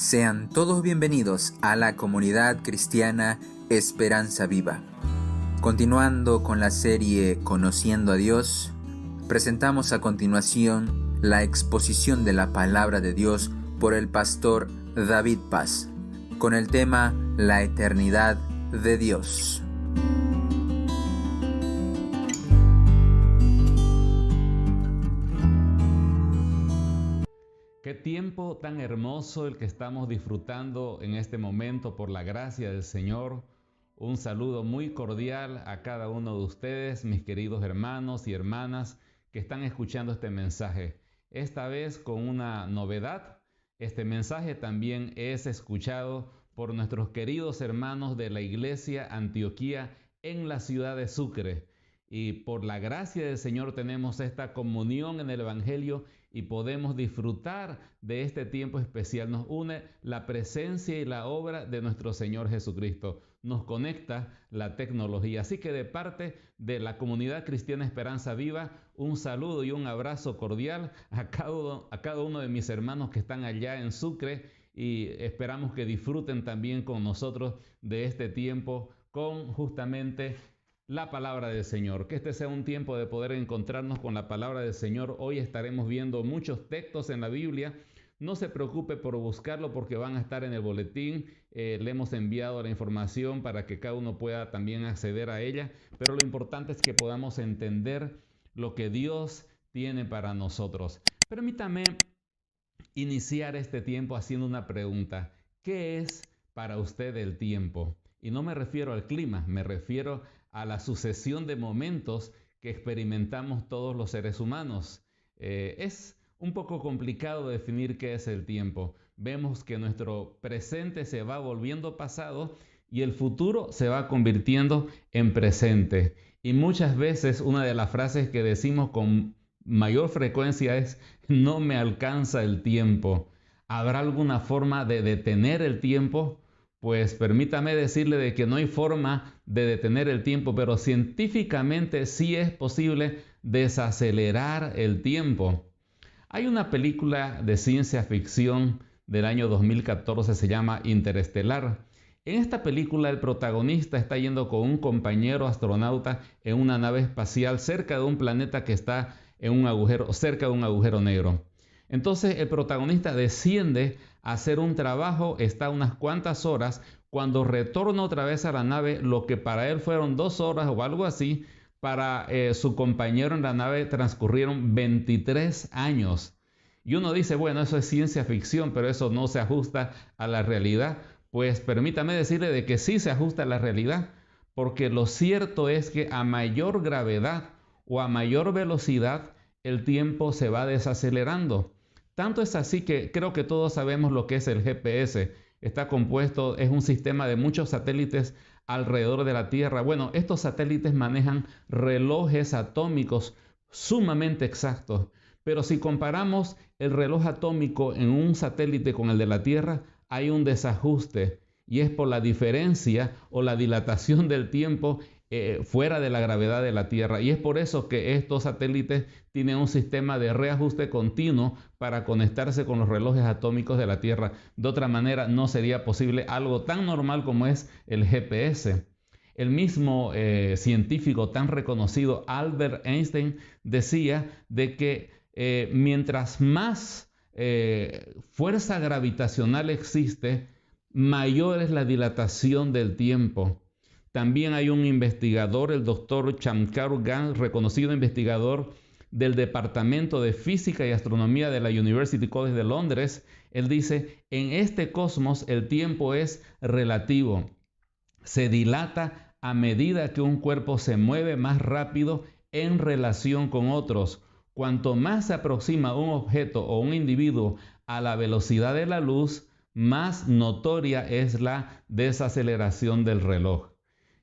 Sean todos bienvenidos a la comunidad cristiana Esperanza Viva. Continuando con la serie Conociendo a Dios, presentamos a continuación la exposición de la Palabra de Dios por el pastor David Paz, con el tema La eternidad de Dios. Qué tiempo tan hermoso el que estamos disfrutando en este momento por la gracia del Señor. Un saludo muy cordial a cada uno de ustedes, mis queridos hermanos y hermanas que están escuchando este mensaje. Esta vez con una novedad, este mensaje también es escuchado por nuestros queridos hermanos de la Iglesia Antioquía en la ciudad de Sucre. Y por la gracia del Señor tenemos esta comunión en el Evangelio y podemos disfrutar de este tiempo especial. Nos une la presencia y la obra de nuestro Señor Jesucristo. Nos conecta la tecnología. Así que de parte de la comunidad cristiana Esperanza Viva, un saludo y un abrazo cordial a cada uno de mis hermanos que están allá en Sucre, y esperamos que disfruten también con nosotros de este tiempo con justamente la palabra del Señor. Que este sea un tiempo de poder encontrarnos con la palabra del Señor. Hoy estaremos viendo muchos textos en la Biblia. No se preocupe por buscarlo porque van a estar en el boletín. Le hemos enviado la información para que cada uno pueda también acceder a ella. Pero lo importante es que podamos entender lo que Dios tiene para nosotros. Permítame iniciar este tiempo haciendo una pregunta. ¿Qué es para usted el tiempo? Y no me refiero al clima, me refiero a la sucesión de momentos que experimentamos todos los seres humanos. Es un poco complicado definir qué es el tiempo. Vemos que nuestro presente se va volviendo pasado y el futuro se va convirtiendo en presente. Y muchas veces una de las frases que decimos con mayor frecuencia es: no me alcanza el tiempo. ¿Habrá alguna forma de detener el tiempo? Pues permítame decirle de que no hay forma de detener el tiempo, pero científicamente sí es posible desacelerar el tiempo. Hay una película de ciencia ficción del año 2014, se llama Interestelar. En esta película el protagonista está yendo con un compañero astronauta en una nave espacial cerca de un planeta que está en un agujero, cerca de un agujero negro. Entonces el protagonista desciende a hacer un trabajo, está unas cuantas horas. Cuando retorna otra vez a la nave, lo que para él fueron 2 horas o algo así, para su compañero en la nave transcurrieron 23 años. Y uno dice, bueno, eso es ciencia ficción, pero eso no se ajusta a la realidad. Pues permítame decirle de que sí se ajusta a la realidad, porque lo cierto es que a mayor gravedad o a mayor velocidad, el tiempo se va desacelerando. Tanto es así que creo que todos sabemos lo que es el GPS. Está compuesto, es un sistema de muchos satélites alrededor de la Tierra. Bueno, estos satélites manejan relojes atómicos sumamente exactos. Pero si comparamos el reloj atómico en un satélite con el de la Tierra, hay un desajuste. Y es por la diferencia o la dilatación del tiempo fuera de la gravedad de la Tierra. Y es por eso que estos satélites tienen un sistema de reajuste continuo para conectarse con los relojes atómicos de la Tierra. De otra manera no sería posible algo tan normal como es el GPS. El mismo científico tan reconocido Albert Einstein decía de que mientras más fuerza gravitacional existe, mayor es la dilatación del tiempo. También hay un investigador, el doctor Shamkar Gans, reconocido investigador del Departamento de Física y Astronomía de la University College de Londres. Él dice, en este cosmos el tiempo es relativo. Se dilata a medida que un cuerpo se mueve más rápido en relación con otros. Cuanto más se aproxima un objeto o un individuo a la velocidad de la luz, más notoria es la desaceleración del reloj.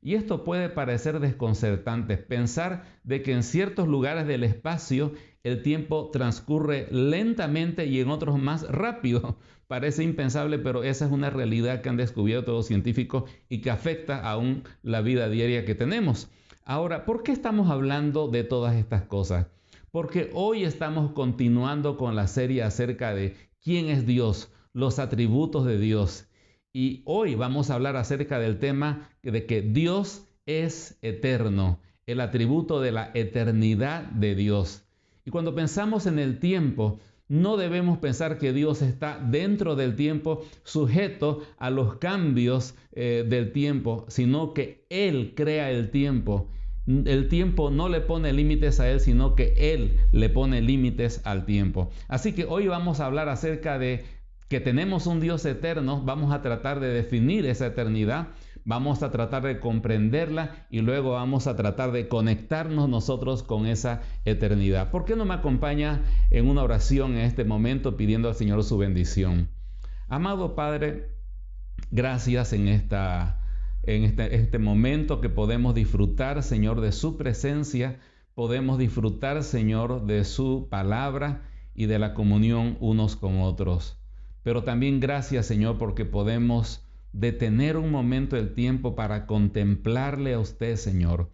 Y esto puede parecer desconcertante, pensar de que en ciertos lugares del espacio el tiempo transcurre lentamente y en otros más rápido. Parece impensable, pero esa es una realidad que han descubierto los científicos y que afecta aún la vida diaria que tenemos. Ahora, ¿por qué estamos hablando de todas estas cosas? Porque hoy estamos continuando con la serie acerca de quién es Dios. los atributos de Dios. Y hoy vamos a hablar acerca del tema de que Dios es eterno, el atributo de la eternidad de Dios. Y cuando pensamos en el tiempo, no debemos pensar que Dios está dentro del tiempo, sujeto a los cambios del tiempo, sino que Él crea el tiempo. El tiempo no le pone límites a Él, sino que Él le pone límites al tiempo. Así que hoy vamos a hablar acerca de que tenemos un Dios eterno. Vamos a tratar de definir esa eternidad, vamos a tratar de comprenderla y luego vamos a tratar de conectarnos nosotros con esa eternidad. ¿Por qué no me acompaña en una oración en este momento pidiendo al Señor su bendición? Amado Padre, gracias en este momento que podemos disfrutar, Señor, de su presencia, podemos disfrutar, Señor, de su palabra y de la comunión unos con otros. Pero también gracias, Señor, porque podemos detener un momento el tiempo para contemplarle a usted, Señor,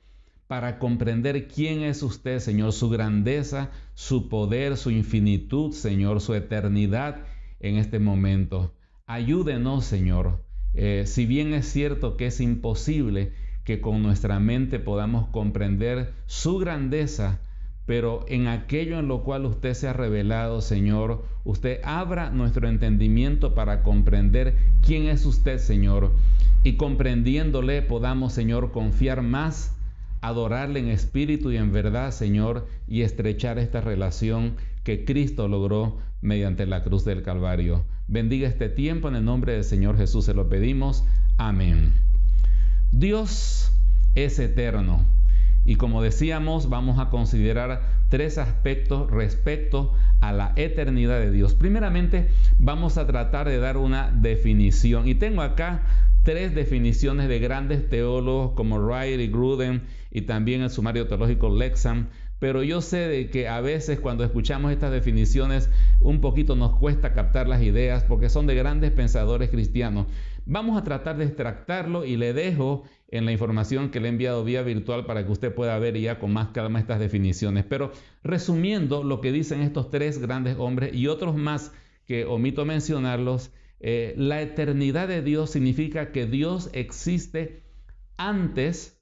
para comprender quién es usted, Señor, su grandeza, su poder, su infinitud, Señor, su eternidad en este momento. Ayúdenos, Señor. Si bien es cierto que es imposible que con nuestra mente podamos comprender su grandeza, pero en aquello en lo cual usted se ha revelado, Señor, usted abra nuestro entendimiento para comprender quién es usted, Señor, y comprendiéndole podamos, Señor, confiar más, adorarle en espíritu y en verdad, Señor, y estrechar esta relación que Cristo logró mediante la cruz del Calvario. Bendiga este tiempo en el nombre del Señor Jesús, se lo pedimos. Amén. Dios es eterno. Y como decíamos, vamos a considerar tres aspectos respecto a la eternidad de Dios. Primeramente, vamos a tratar de dar una definición. Y tengo acá tres definiciones de grandes teólogos como Wright y Gruden y también el sumario teológico Lexham. Pero yo sé de que a veces cuando escuchamos estas definiciones un poquito nos cuesta captar las ideas porque son de grandes pensadores cristianos. Vamos a tratar de extractarlo y le dejo en la información que le he enviado vía virtual para que usted pueda ver ya con más calma estas definiciones. Pero resumiendo lo que dicen estos tres grandes hombres y otros más que omito mencionarlos, la eternidad de Dios significa que Dios existe antes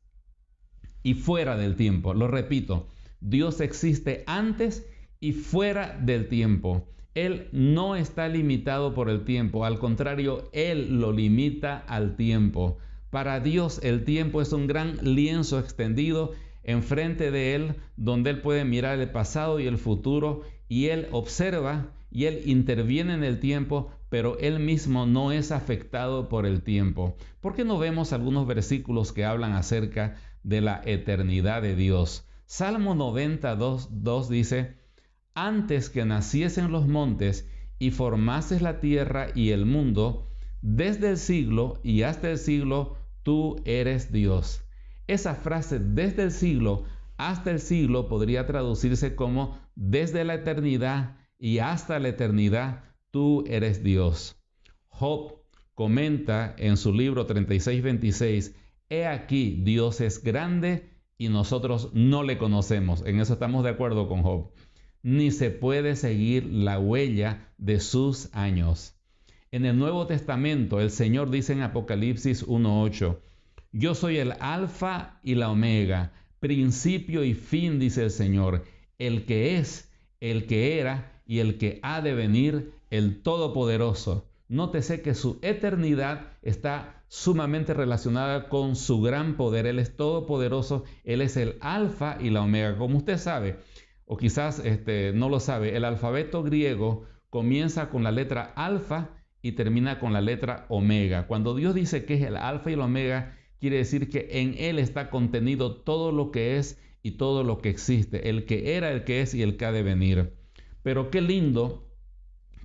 y fuera del tiempo. Lo repito, Dios existe antes y fuera del tiempo. Él no está limitado por el tiempo, al contrario, Él lo limita al tiempo. Para Dios el tiempo es un gran lienzo extendido enfrente de Él, donde Él puede mirar el pasado y el futuro, y Él observa y Él interviene en el tiempo, pero Él mismo no es afectado por el tiempo. ¿Por qué no vemos algunos versículos que hablan acerca de la eternidad de Dios? Salmo 92:2 dice: antes que naciesen los montes y formases la tierra y el mundo, desde el siglo y hasta el siglo, tú eres Dios. Esa frase, desde el siglo hasta el siglo, podría traducirse como desde la eternidad y hasta la eternidad, tú eres Dios. Job comenta en su libro 36:26, he aquí, Dios es grande y nosotros no le conocemos. En eso estamos de acuerdo con Job. Ni se puede seguir la huella de sus años. En el Nuevo Testamento, el Señor dice en Apocalipsis 1:8, yo soy el alfa y la omega, principio y fin, dice el Señor, el que es, el que era y el que ha de venir, el Todopoderoso. Nótese que su eternidad está sumamente relacionada con su gran poder. Él es todopoderoso, Él es el alfa y la omega. Como usted sabe, o quizás no lo sabe, el alfabeto griego comienza con la letra alfa y termina con la letra omega. Cuando Dios dice que es el alfa y el omega, quiere decir que en Él está contenido todo lo que es y todo lo que existe, el que era, el que es y el que ha de venir. Pero qué lindo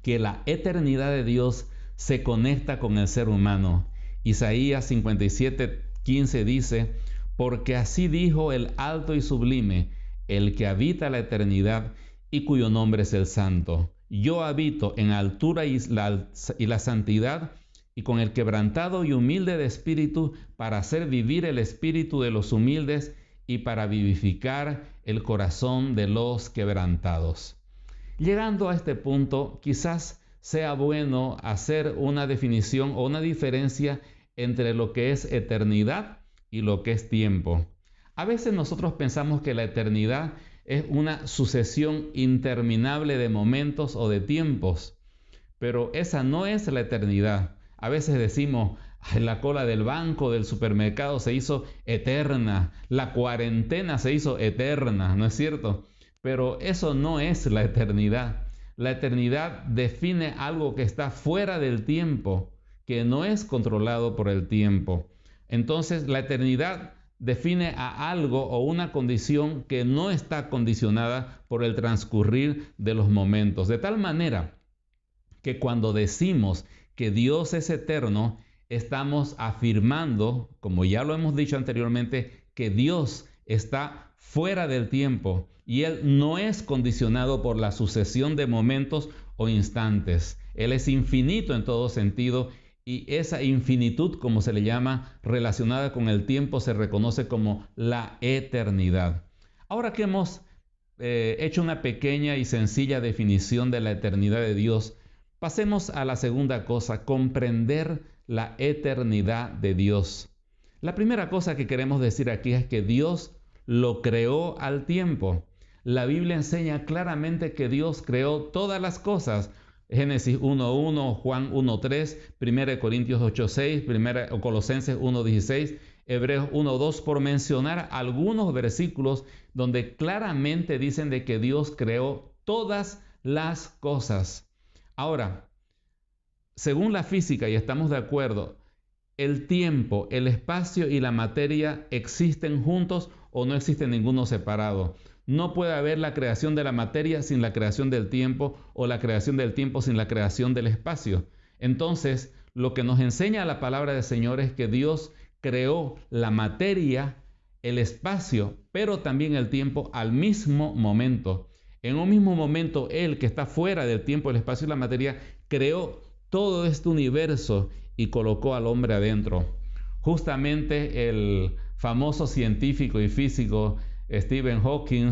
que la eternidad de Dios se conecta con el ser humano. Isaías 57:15 dice, porque así dijo el alto y sublime, el que habita la eternidad y cuyo nombre es el Santo. Yo habito en altura y la santidad, y con el quebrantado y humilde de espíritu, para hacer vivir el espíritu de los humildes y para vivificar el corazón de los quebrantados. Llegando a este punto, quizás sea bueno hacer una definición o una diferencia entre lo que es eternidad y lo que es tiempo. A veces nosotros pensamos que la eternidad es una sucesión interminable de momentos o de tiempos, pero esa no es la eternidad. A veces decimos, "Ay, la cola del banco, del supermercado se hizo eterna, la cuarentena se hizo eterna", ¿no es cierto? Pero eso no es la eternidad. La eternidad define algo que está fuera del tiempo, que no es controlado por el tiempo. Entonces, la eternidad define a algo o una condición que no está condicionada por el transcurrir de los momentos. De tal manera que cuando decimos que Dios es eterno, estamos afirmando, como ya lo hemos dicho anteriormente, que Dios está fuera del tiempo y Él no es condicionado por la sucesión de momentos o instantes. Él es infinito en todo sentido y esa infinitud, como se le llama, relacionada con el tiempo, se reconoce como la eternidad. Ahora que hemos hecho una pequeña y sencilla definición de la eternidad de Dios, pasemos a la segunda cosa, comprender la eternidad de Dios. La primera cosa que queremos decir aquí es que Dios lo creó al tiempo. La Biblia enseña claramente que Dios creó todas las cosas. Génesis 1:1, Juan 1:3, 1 Corintios 8:6, Colosenses 1:16, Hebreos 1:2, por mencionar algunos versículos donde claramente dicen de que Dios creó todas las cosas. Ahora, según la física, y estamos de acuerdo, el tiempo, el espacio y la materia existen juntos o no existe ninguno separado. No puede haber la creación de la materia sin la creación del tiempo o la creación del tiempo sin la creación del espacio. Entonces, lo que nos enseña la palabra del Señor es que Dios creó la materia, el espacio, pero también el tiempo al mismo momento. En un mismo momento, Él, que está fuera del tiempo, el espacio y la materia, creó todo este universo y colocó al hombre adentro. Justamente el famoso científico y físico Stephen Hawking,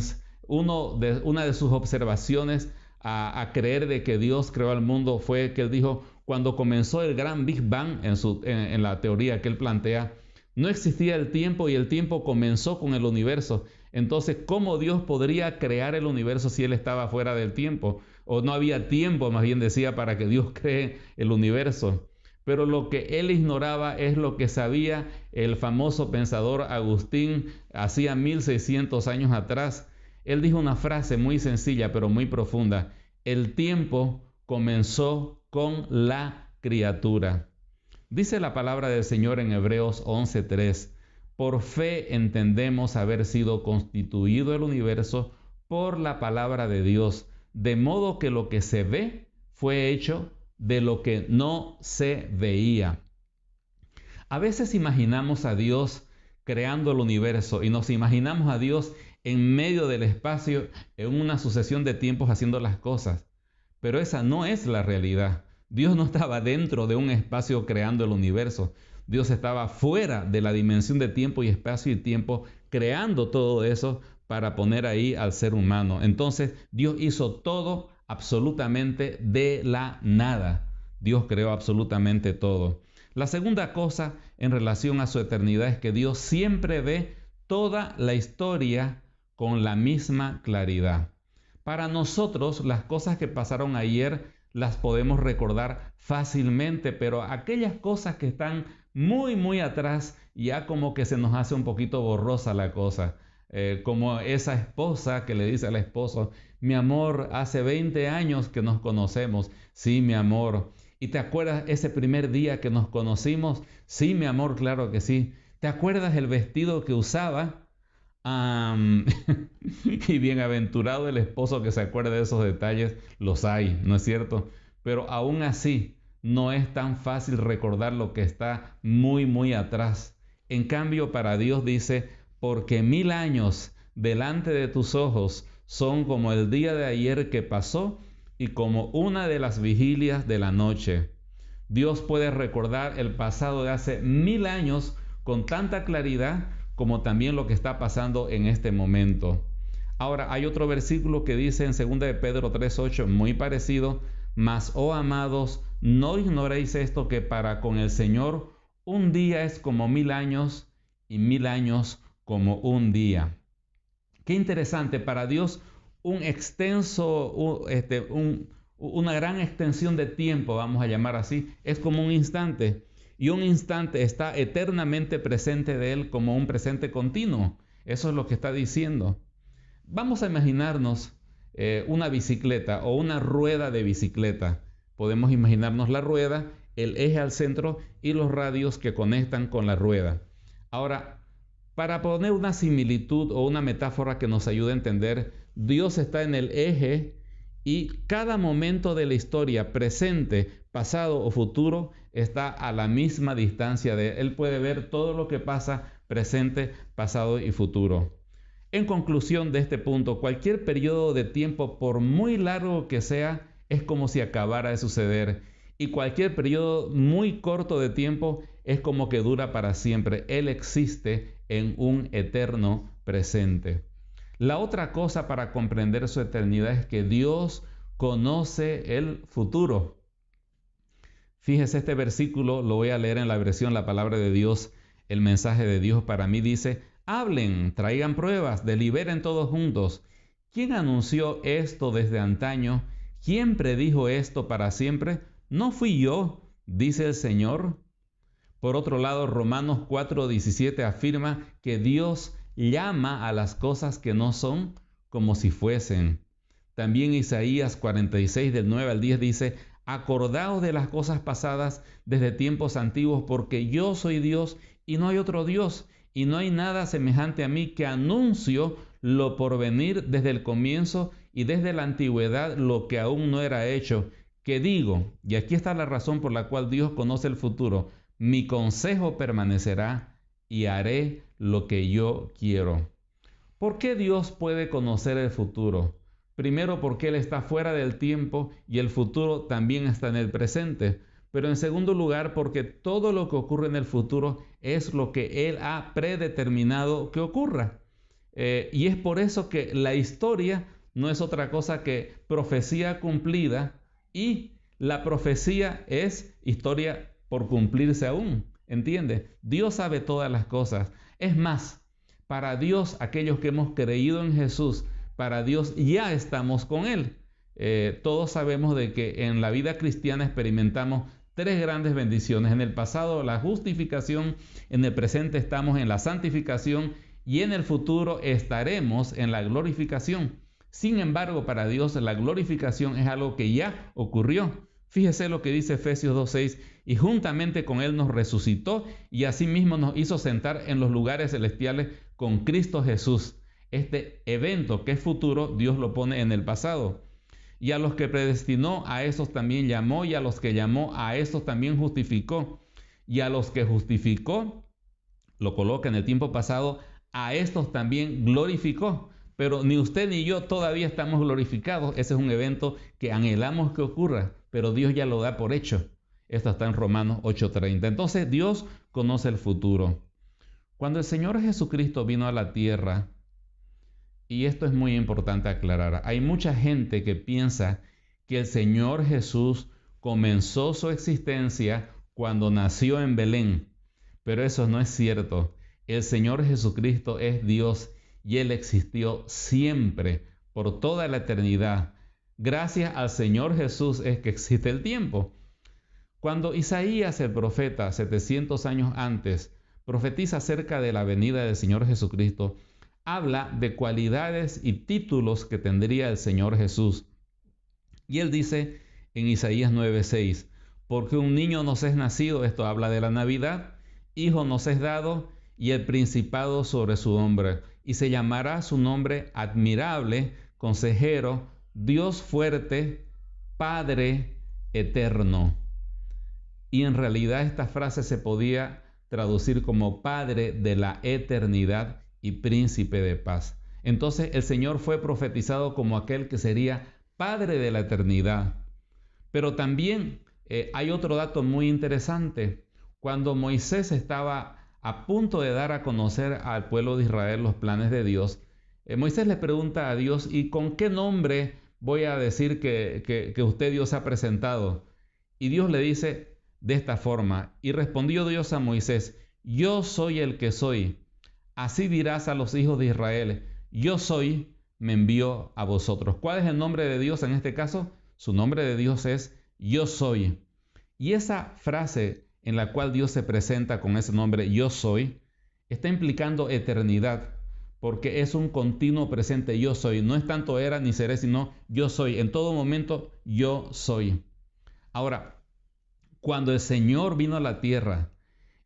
una de sus observaciones a creer de que Dios creó al mundo fue que él dijo, cuando comenzó el gran Big Bang en la teoría que él plantea, no existía el tiempo y el tiempo comenzó con el universo. Entonces, ¿cómo Dios podría crear el universo si Él estaba fuera del tiempo? O no había tiempo, más bien decía, para que Dios cree el universo. Pero lo que él ignoraba es lo que sabía el famoso pensador Agustín hacía 1600 años atrás. Él dijo una frase muy sencilla pero muy profunda. El tiempo comenzó con la criatura. Dice la palabra del Señor en Hebreos 11:3. Por fe entendemos haber sido constituido el universo por la palabra de Dios, de modo que lo que se ve fue hecho de lo que no se veía. A veces imaginamos a Dios creando el universo y nos imaginamos a Dios en medio del espacio en una sucesión de tiempos haciendo las cosas, pero esa no es la realidad. Dios no estaba dentro de un espacio creando el universo. Dios estaba fuera de la dimensión de tiempo y espacio y tiempo creando todo eso para poner ahí al ser humano. Entonces Dios hizo todo absolutamente de la nada. Dios creó absolutamente todo. La segunda cosa en relación a su eternidad es que Dios siempre ve toda la historia con la misma claridad. Para nosotros, las cosas que pasaron ayer las podemos recordar fácilmente, pero aquellas cosas que están muy atrás, ya como que se nos hace un poquito borrosa la cosa. Como esa esposa que le dice al esposo, mi amor, hace 20 años que nos conocemos. Sí, mi amor. ¿Y te acuerdas ese primer día que nos conocimos? Sí, mi amor, claro que sí. ¿Te acuerdas el vestido que usaba? Y bienaventurado el esposo que se acuerde de esos detalles, los hay, ¿no es cierto? Pero aún así, no es tan fácil recordar lo que está muy atrás. En cambio, para Dios dice, porque 1000 años delante de tus ojos son como el día de ayer que pasó y como una de las vigilias de la noche. Dios puede recordar el pasado de hace 1000 años con tanta claridad como también lo que está pasando en este momento. Ahora, hay otro versículo que dice en 2 de Pedro 3:8, muy parecido, Mas, oh amados, no ignoréis esto, que para con el Señor un día es como 1000 años y 1000 años como un día. Qué interesante, para Dios una gran extensión de tiempo, vamos a llamar así, es como un instante. Y un instante está eternamente presente de Él como un presente continuo. Eso es lo que está diciendo. Vamos a imaginarnos una bicicleta o una rueda de bicicleta. Podemos imaginarnos la rueda, el eje al centro y los radios que conectan con la rueda. Ahora, para poner una similitud o una metáfora que nos ayude a entender, Dios está en el eje y cada momento de la historia, presente, pasado o futuro, está a la misma distancia de Él. Él puede ver todo lo que pasa, presente, pasado y futuro. En conclusión de este punto, cualquier periodo de tiempo, por muy largo que sea, es como si acabara de suceder. Y cualquier periodo muy corto de tiempo es como que dura para siempre. Él existe en un eterno presente. La otra cosa para comprender su eternidad es que Dios conoce el futuro. Fíjese, este versículo lo voy a leer en la versión La Palabra de Dios. El mensaje de Dios para mí dice: hablen, traigan pruebas, deliberen todos juntos. ¿Quién anunció esto desde antaño? ¿Quién predijo esto para siempre? ¿No fui yo?, dice el Señor. Por otro lado, Romanos 4:17 afirma que Dios llama a las cosas que no son como si fuesen. También Isaías 46 del 9 al 10 dice: acordaos de las cosas pasadas desde tiempos antiguos, porque yo soy Dios y no hay otro Dios, y no hay nada semejante a mí, que anuncio lo por venir desde el comienzo y desde la antigüedad lo que aún no era hecho, que digo, y aquí está la razón por la cual Dios conoce el futuro: mi consejo permanecerá y haré lo que yo quiero. ¿Por qué Dios puede conocer el futuro? Primero, porque Él está fuera del tiempo y el futuro también está en el presente. Pero en segundo lugar, porque todo lo que ocurre en el futuro es lo que Él ha predeterminado que ocurra. Y es por eso que la historia no es otra cosa que profecía cumplida, y la profecía es historia por cumplirse aún. ¿Entiende? Dios sabe todas las cosas. Es más, para Dios, aquellos que hemos creído en Jesús, para Dios ya estamos con Él. Todos sabemos de que en la vida cristiana experimentamos tres grandes bendiciones. En el pasado, la justificación; en el presente estamos en la santificación, y en el futuro estaremos en la glorificación. Sin embargo, para Dios la glorificación es algo que ya ocurrió. Fíjese lo que dice Efesios 2:6: y juntamente con Él nos resucitó y asimismo nos hizo sentar en los lugares celestiales con Cristo Jesús. Este evento que es futuro, Dios lo pone en el pasado. Y a los que predestinó, a esos también llamó, y a los que llamó, a esos también justificó, y a los que justificó, lo coloca en el tiempo pasado, a estos también glorificó. Pero ni usted ni yo todavía estamos glorificados. Ese es un evento que anhelamos que ocurra, pero Dios ya lo da por hecho. Esto está en Romanos 8:30. Entonces Dios conoce el futuro. Cuando el Señor Jesucristo vino a la tierra, y esto es muy importante aclarar, hay mucha gente que piensa que el Señor Jesús comenzó su existencia cuando nació en Belén, pero eso no es cierto. El Señor Jesucristo es Dios y Él existió siempre, por toda la eternidad. Gracias al Señor Jesús es que existe el tiempo. Cuando Isaías el profeta, 700 años antes, profetiza acerca de la venida del Señor Jesucristo, habla de cualidades y títulos que tendría el Señor Jesús. Y él dice en Isaías 9:6: porque un niño nos es nacido, esto habla de la Navidad, hijo nos es dado, y el principado sobre su hombro, y se llamará su nombre admirable, consejero, Dios fuerte, Padre eterno. Y en realidad esta frase se podía traducir como Padre de la eternidad y Príncipe de paz. Entonces el Señor fue profetizado como aquel que sería Padre de la eternidad. Pero también hay otro dato muy interesante. Cuando Moisés estaba a punto de dar a conocer al pueblo de Israel los planes de Dios, Moisés le pregunta a Dios: ¿y con qué nombre voy a decir que usted Dios ha presentado. Y Dios le dice de esta forma, y respondió Dios a Moisés, yo soy el que soy. Así dirás a los hijos de Israel, yo soy, me envió a vosotros. ¿Cuál es el nombre de Dios en este caso? Su nombre de Dios es yo soy. Y esa frase en la cual Dios se presenta con ese nombre, yo soy, está implicando eternidad, porque es un continuo presente, yo soy. No es tanto era ni seré, sino yo soy. En todo momento, yo soy. Ahora, cuando el Señor vino a la tierra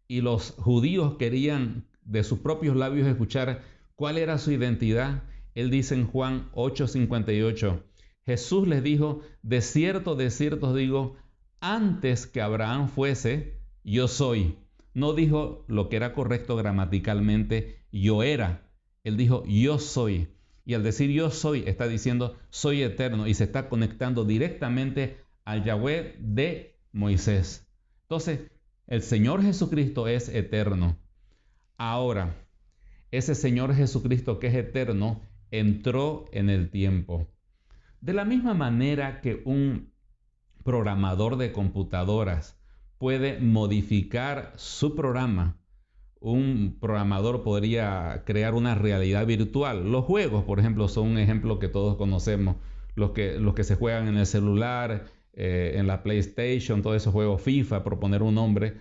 y los judíos querían de sus propios labios escuchar cuál era su identidad, Él dice en Juan 8:58, Jesús les dijo, de cierto os digo, antes que Abraham fuese, yo soy. No dijo lo que era correcto gramaticalmente, yo era. Él dijo, yo soy. Y al decir yo soy, está diciendo, soy eterno. Y se está conectando directamente al Yahweh de Moisés. Entonces, el Señor Jesucristo es eterno. Ahora, ese Señor Jesucristo que es eterno, entró en el tiempo. De la misma manera que un programador de computadoras puede modificar su programa, un programador podría crear una realidad virtual. Los juegos, por ejemplo, son un ejemplo que todos conocemos. Los que se juegan en el celular, en la PlayStation, todos esos juegos FIFA, por poner un nombre,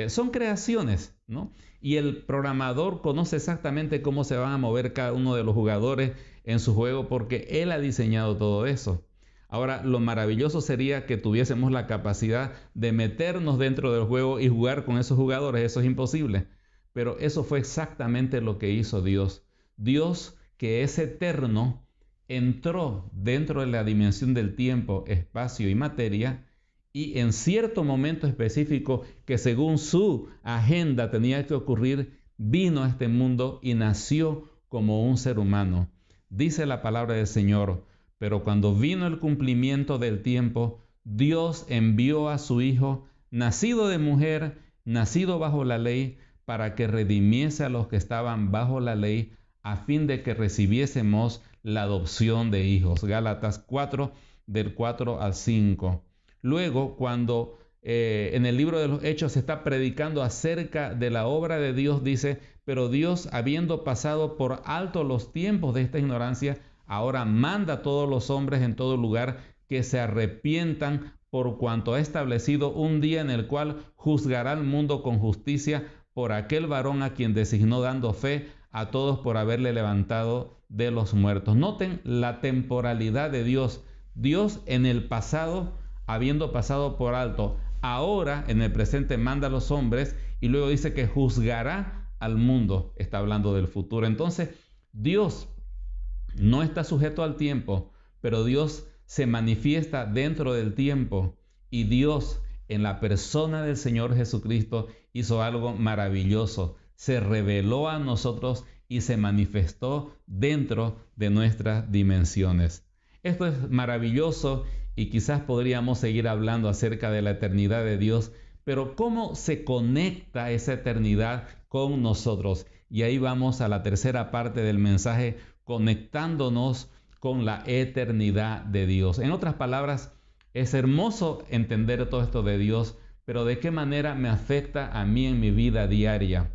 son creaciones, ¿no? Y el programador conoce exactamente cómo se van a mover cada uno de los jugadores en su juego porque él ha diseñado todo eso. Ahora, lo maravilloso sería que tuviésemos la capacidad de meternos dentro del juego y jugar con esos jugadores. Eso es imposible. Pero eso fue exactamente lo que hizo Dios. Dios, que es eterno, entró dentro de la dimensión del tiempo, espacio y materia, y en cierto momento específico que según su agenda tenía que ocurrir, vino a este mundo y nació como un ser humano. Dice la palabra del Señor, pero cuando vino el cumplimiento del tiempo, Dios envió a su Hijo, nacido de mujer, nacido bajo la ley, para que redimiese a los que estaban bajo la ley, a fin de que recibiésemos la adopción de hijos. Gálatas 4, del 4 al 5. Luego, cuando en el libro de los Hechos se está predicando acerca de la obra de Dios, dice, pero Dios, habiendo pasado por alto los tiempos de esta ignorancia, ahora manda a todos los hombres en todo lugar que se arrepientan por cuanto ha establecido un día en el cual juzgará al mundo con justicia por aquel varón a quien designó dando fe a todos por haberle levantado de los muertos. Noten la temporalidad de Dios. Dios en el pasado, habiendo pasado por alto, ahora en el presente manda a los hombres y luego dice que juzgará al mundo. Está hablando del futuro. Entonces, Dios no está sujeto al tiempo, pero Dios se manifiesta dentro del tiempo y Dios en la persona del Señor Jesucristo hizo algo maravilloso. Se reveló a nosotros y se manifestó dentro de nuestras dimensiones. Esto es maravilloso y quizás podríamos seguir hablando acerca de la eternidad de Dios, pero ¿cómo se conecta esa eternidad con nosotros? Y ahí vamos a la tercera parte del mensaje, conectándonos con la eternidad de Dios. En otras palabras, es hermoso entender todo esto de Dios, pero ¿de qué manera me afecta a mí en mi vida diaria?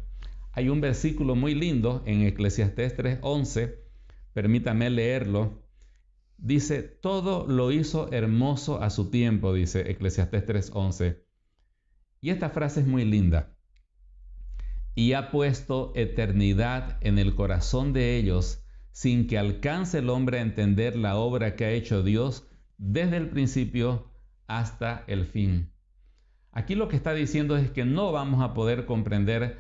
Hay un versículo muy lindo en Eclesiastés 3:11, permítame leerlo. Dice, todo lo hizo hermoso a su tiempo, dice Eclesiastés 3:11. Y esta frase es muy linda. Y ha puesto eternidad en el corazón de ellos, sin que alcance el hombre a entender la obra que ha hecho Dios desde el principio hasta el fin. Aquí lo que está diciendo es que no vamos a poder comprender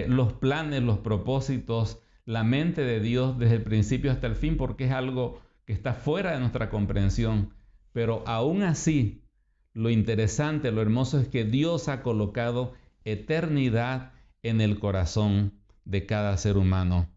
los planes, los propósitos, la mente de Dios desde el principio hasta el fin, porque es algo que está fuera de nuestra comprensión. Pero aún así, lo interesante, lo hermoso es que Dios ha colocado eternidad en el corazón de cada ser humano.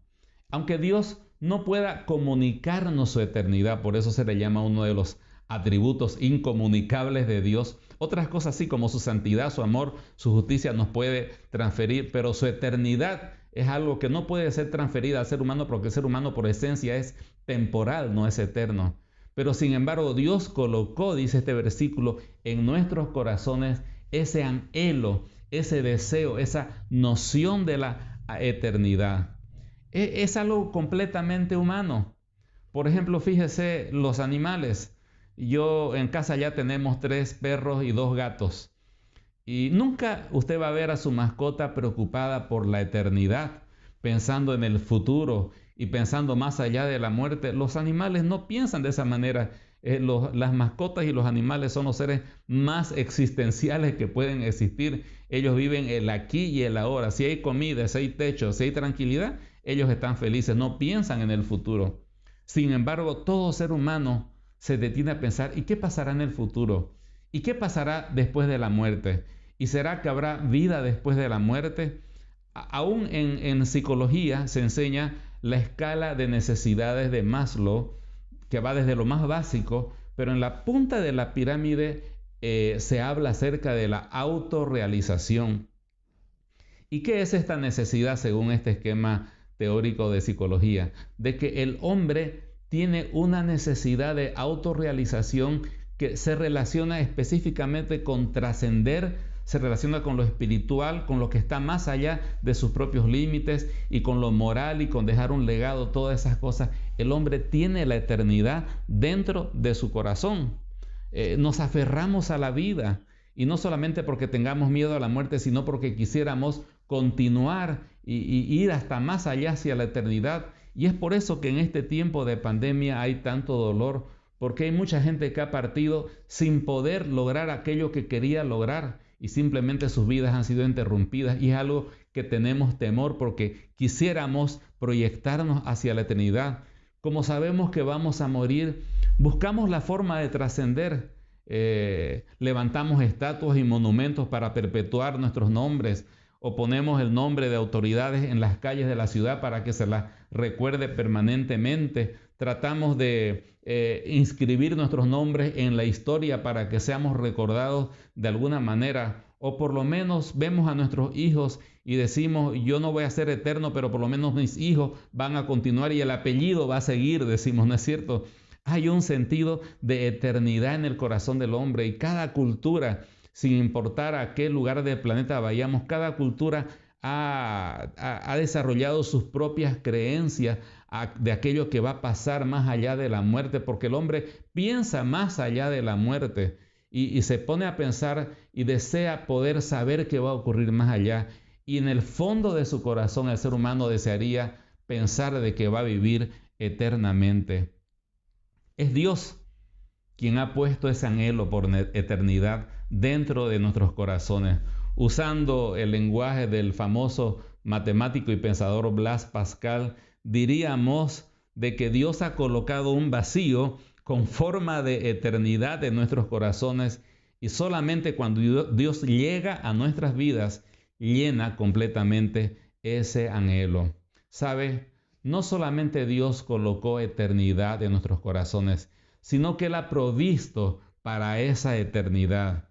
Aunque Dios no pueda comunicarnos su eternidad, por eso se le llama uno de los atributos incomunicables de Dios. Otras cosas así como su santidad, su amor, su justicia nos puede transferir, pero su eternidad es algo que no puede ser transferida al ser humano porque el ser humano por esencia es temporal, no es eterno. Pero sin embargo, Dios colocó, dice este versículo, en nuestros corazones ese anhelo, ese deseo, esa noción de la eternidad. Es algo completamente humano. Por ejemplo, fíjese los animales. Yo en casa ya tenemos 3 perros y 2 gatos. Y nunca usted va a ver a su mascota preocupada por la eternidad, pensando en el futuro y pensando más allá de la muerte. Los animales no piensan de esa manera. Las mascotas y los animales son los seres más existenciales que pueden existir. Ellos viven el aquí y el ahora. Si hay comida, si hay techo, si hay tranquilidad, ellos están felices, no piensan en el futuro. Sin embargo, todo ser humano se detiene a pensar, ¿y qué pasará en el futuro? ¿Y qué pasará después de la muerte? ¿Y será que habrá vida después de la muerte? Aún en psicología se enseña la escala de necesidades de Maslow, que va desde lo más básico, pero en la punta de la pirámide se habla acerca de la autorrealización. ¿Y qué es esta necesidad según este esquema teórico de psicología? De que el hombre tiene una necesidad de autorrealización que se relaciona específicamente con trascender, se relaciona con lo espiritual, con lo que está más allá de sus propios límites y con lo moral y con dejar un legado, todas esas cosas. El hombre tiene la eternidad dentro de su corazón. Nos aferramos a la vida y no solamente porque tengamos miedo a la muerte, sino porque quisiéramos continuar y ir hasta más allá hacia la eternidad. Y es por eso que en este tiempo de pandemia hay tanto dolor, porque hay mucha gente que ha partido sin poder lograr aquello que quería lograr y simplemente sus vidas han sido interrumpidas, y es algo que tenemos temor porque quisiéramos proyectarnos hacia la eternidad. Como sabemos que vamos a morir, buscamos la forma de trascender. Levantamos estatuas y monumentos para perpetuar nuestros nombres, o ponemos el nombre de autoridades en las calles de la ciudad para que se las recuerde permanentemente. Tratamos de inscribir nuestros nombres en la historia para que seamos recordados de alguna manera, o por lo menos vemos a nuestros hijos y decimos, yo no voy a ser eterno, pero por lo menos mis hijos van a continuar y el apellido va a seguir, decimos, ¿no es cierto? Hay un sentido de eternidad en el corazón del hombre, y cada cultura, sin importar a qué lugar del planeta vayamos, cada cultura ha desarrollado sus propias creencias de aquello que va a pasar más allá de la muerte, porque el hombre piensa más allá de la muerte y se pone a pensar y desea poder saber qué va a ocurrir más allá. Y en el fondo de su corazón el ser humano desearía pensar de que va a vivir eternamente. Es Dios quien ha puesto ese anhelo por eternidad dentro de nuestros corazones. Usando el lenguaje del famoso matemático y pensador Blaise Pascal, diríamos de que Dios ha colocado un vacío con forma de eternidad en nuestros corazones, y solamente cuando Dios llega a nuestras vidas, llena completamente ese anhelo. ¿Sabe? No solamente Dios colocó eternidad en nuestros corazones, sino que Él ha provisto para esa eternidad.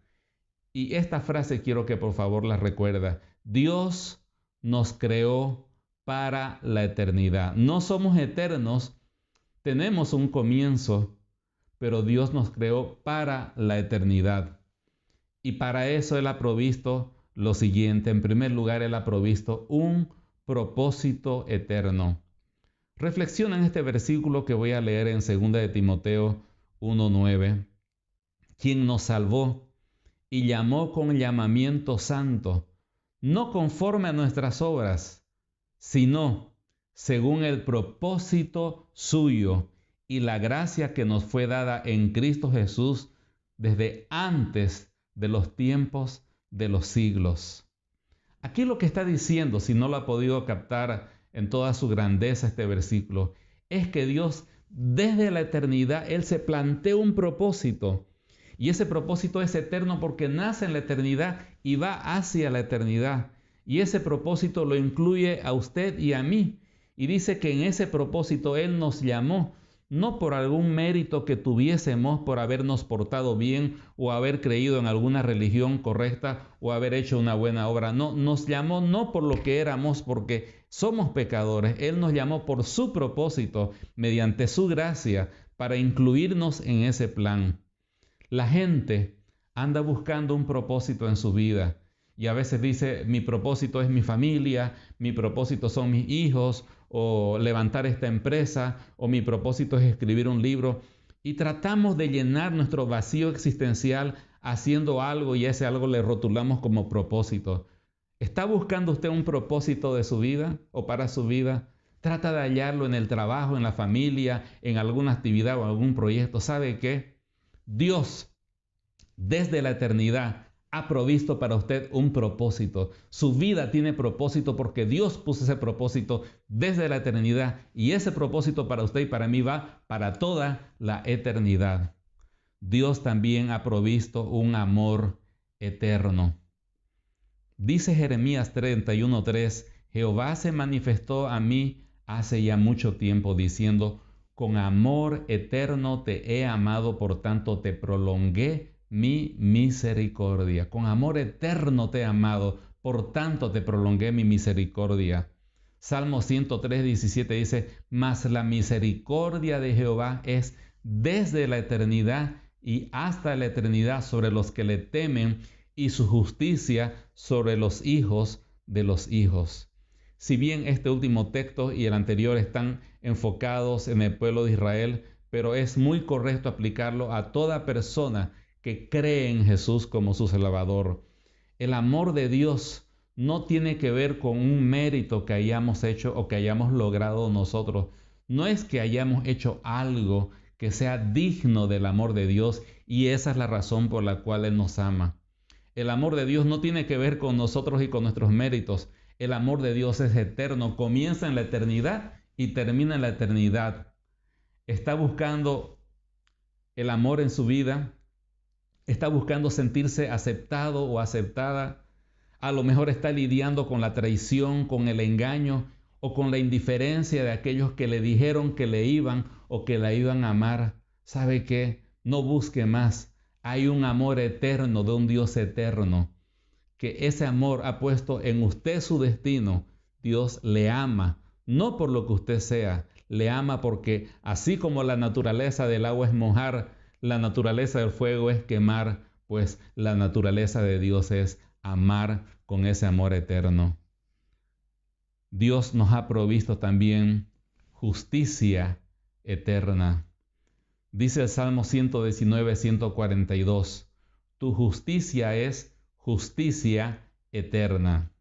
Y esta frase quiero que por favor la recuerda. Dios nos creó para la eternidad. No somos eternos, tenemos un comienzo, pero Dios nos creó para la eternidad. Y para eso Él ha provisto lo siguiente. En primer lugar, Él ha provisto un propósito eterno. Reflexiona en este versículo que voy a leer en 2 de Timoteo 1:9. Quien nos salvó y llamó con llamamiento santo, no conforme a nuestras obras, sino según el propósito suyo y la gracia que nos fue dada en Cristo Jesús desde antes de los tiempos de los siglos. Aquí lo que está diciendo, si no lo ha podido captar en toda su grandeza este versículo, es que Dios desde la eternidad, Él se plantea un propósito. Y ese propósito es eterno porque nace en la eternidad y va hacia la eternidad. Y ese propósito lo incluye a usted y a mí. Y dice que en ese propósito Él nos llamó, no por algún mérito que tuviésemos por habernos portado bien o haber creído en alguna religión correcta o haber hecho una buena obra. No, nos llamó no por lo que éramos, porque somos pecadores. Él nos llamó por su propósito, mediante su gracia, para incluirnos en ese plan. La gente anda buscando un propósito en su vida y a veces dice, mi propósito es mi familia, mi propósito son mis hijos, o levantar esta empresa, o mi propósito es escribir un libro. Y tratamos de llenar nuestro vacío existencial haciendo algo y ese algo le rotulamos como propósito. ¿Está buscando usted un propósito de su vida o para su vida? Trata de hallarlo en el trabajo, en la familia, en alguna actividad o algún proyecto. ¿Sabe qué? Dios, desde la eternidad, ha provisto para usted un propósito. Su vida tiene propósito porque Dios puso ese propósito desde la eternidad y ese propósito para usted y para mí va para toda la eternidad. Dios también ha provisto un amor eterno. Dice Jeremías 31:3, Jehová se manifestó a mí hace ya mucho tiempo diciendo, con amor eterno te he amado, por tanto te prolongué mi misericordia. Con amor eterno te he amado, por tanto te prolongué mi misericordia. Salmo 103:17 dice, mas la misericordia de Jehová es desde la eternidad y hasta la eternidad sobre los que le temen, y su justicia sobre los hijos de los hijos. Si bien este último texto y el anterior están enfocados en el pueblo de Israel, pero es muy correcto aplicarlo a toda persona que cree en Jesús como su Salvador. El amor de Dios no tiene que ver con un mérito que hayamos hecho o que hayamos logrado nosotros. No es que hayamos hecho algo que sea digno del amor de Dios y esa es la razón por la cual Él nos ama. El amor de Dios no tiene que ver con nosotros y con nuestros méritos. El amor de Dios es eterno, comienza en la eternidad y termina en la eternidad. Está buscando el amor en su vida, está buscando sentirse aceptado o aceptada. A lo mejor está lidiando con la traición, con el engaño o con la indiferencia de aquellos que le dijeron que le iban o que la iban a amar. ¿Sabe qué? No busque más. Hay un amor eterno de un Dios eterno, que ese amor ha puesto en usted su destino. Dios le ama, no por lo que usted sea, le ama porque así como la naturaleza del agua es mojar, la naturaleza del fuego es quemar, pues la naturaleza de Dios es amar con ese amor eterno. Dios nos ha provisto también justicia eterna. Dice el Salmo 119:142, tu justicia es justicia eterna.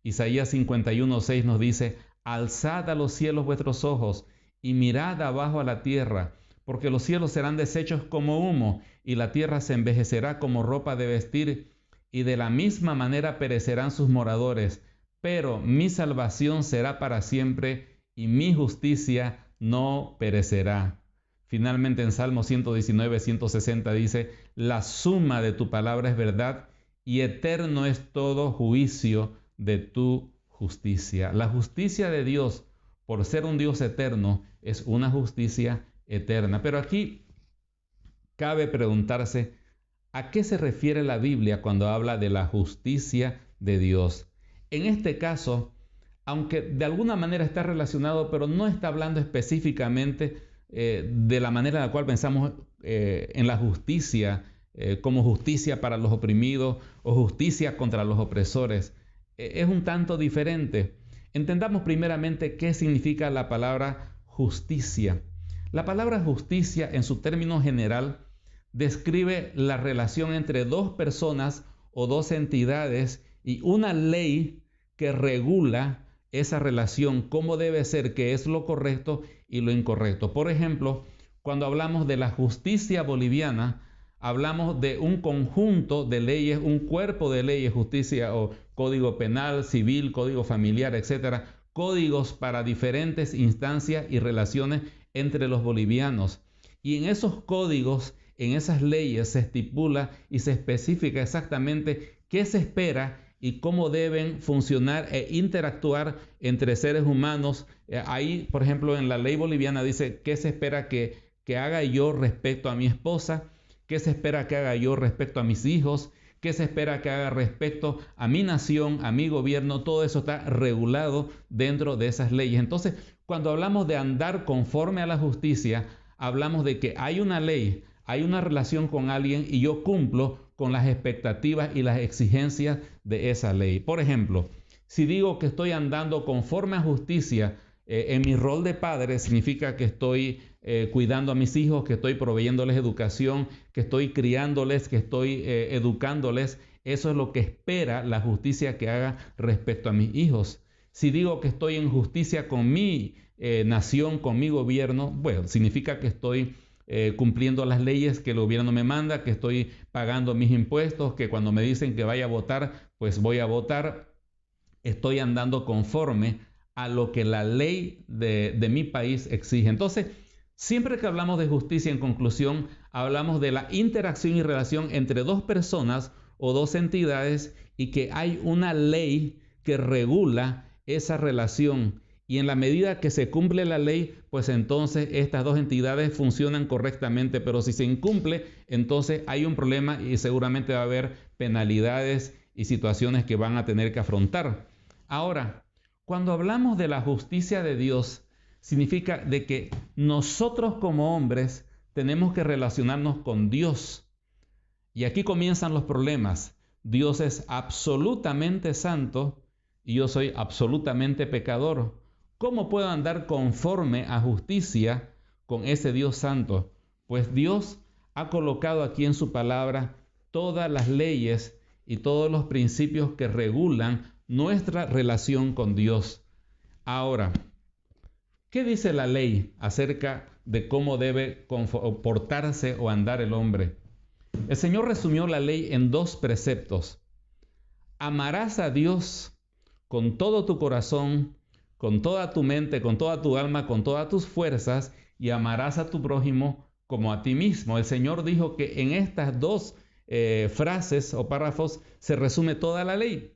Isaías 51:6 nos dice, alzad a los cielos vuestros ojos y mirad abajo a la tierra, porque los cielos serán deshechos como humo y la tierra se envejecerá como ropa de vestir y de la misma manera perecerán sus moradores, pero mi salvación será para siempre y mi justicia no perecerá. Finalmente en Salmo 119:160 dice, la suma de tu palabra es verdad y eterno es todo juicio de tu justicia. La justicia de Dios, por ser un Dios eterno, es una justicia eterna. Pero aquí cabe preguntarse, ¿a qué se refiere la Biblia cuando habla de la justicia de Dios? En este caso, aunque de alguna manera está relacionado, pero no está hablando específicamente de la manera en la cual pensamos en la justicia, como justicia para los oprimidos o justicia contra los opresores. Es un tanto diferente. Entendamos primeramente qué significa la palabra justicia. La palabra justicia en su término general describe la relación entre dos personas o dos entidades y una ley que regula esa relación, cómo debe ser, qué es lo correcto y lo incorrecto. Por ejemplo, cuando hablamos de la justicia boliviana, hablamos de un conjunto de leyes, un cuerpo de leyes, justicia o código penal, civil, código familiar, etcétera, códigos para diferentes instancias y relaciones entre los bolivianos. Y en esos códigos, en esas leyes se estipula y se especifica exactamente qué se espera y cómo deben funcionar e interactuar entre seres humanos. Ahí, por ejemplo, en la ley boliviana dice qué se espera que haga yo respecto a mi esposa, qué se espera que haga yo respecto a mis hijos, qué se espera que haga respecto a mi nación, a mi gobierno. Todo eso está regulado dentro de esas leyes. Entonces, cuando hablamos de andar conforme a la justicia, hablamos de que hay una ley, hay una relación con alguien y yo cumplo con las expectativas y las exigencias de esa ley. Por ejemplo, si digo que estoy andando conforme a justicia en mi rol de padre, significa que estoy cuidando a mis hijos, que estoy proveyéndoles educación, que estoy criándoles, que estoy educándoles. Eso es lo que espera la justicia que haga respecto a mis hijos. Si digo que estoy en justicia con mi nación, con mi gobierno, bueno, significa que estoy cumpliendo las leyes que el gobierno me manda, que estoy pagando mis impuestos, que cuando me dicen que vaya a votar, pues voy a votar. Estoy andando conforme a lo que la ley de mi país exige. Entonces, siempre que hablamos de justicia, en conclusión, hablamos de la interacción y relación entre dos personas o dos entidades y que hay una ley que regula esa relación. Y en la medida que se cumple la ley, pues entonces estas dos entidades funcionan correctamente. Pero si se incumple, entonces hay un problema y seguramente va a haber penalidades y situaciones que van a tener que afrontar. Ahora, cuando hablamos de la justicia de Dios, significa de que nosotros como hombres tenemos que relacionarnos con Dios. Y aquí comienzan los problemas. Dios es absolutamente santo y yo soy absolutamente pecador. ¿Cómo puedo andar conforme a justicia con ese Dios santo? Pues Dios ha colocado aquí en su palabra todas las leyes y todos los principios que regulan nuestra relación con Dios. Ahora, ¿qué dice la ley acerca de cómo debe comportarse o andar el hombre? El Señor resumió la ley en dos preceptos. Amarás a Dios con todo tu corazón, con toda tu mente, con toda tu alma, con todas tus fuerzas, y amarás a tu prójimo como a ti mismo. El Señor dijo que en estas dos frases o párrafos se resume toda la ley.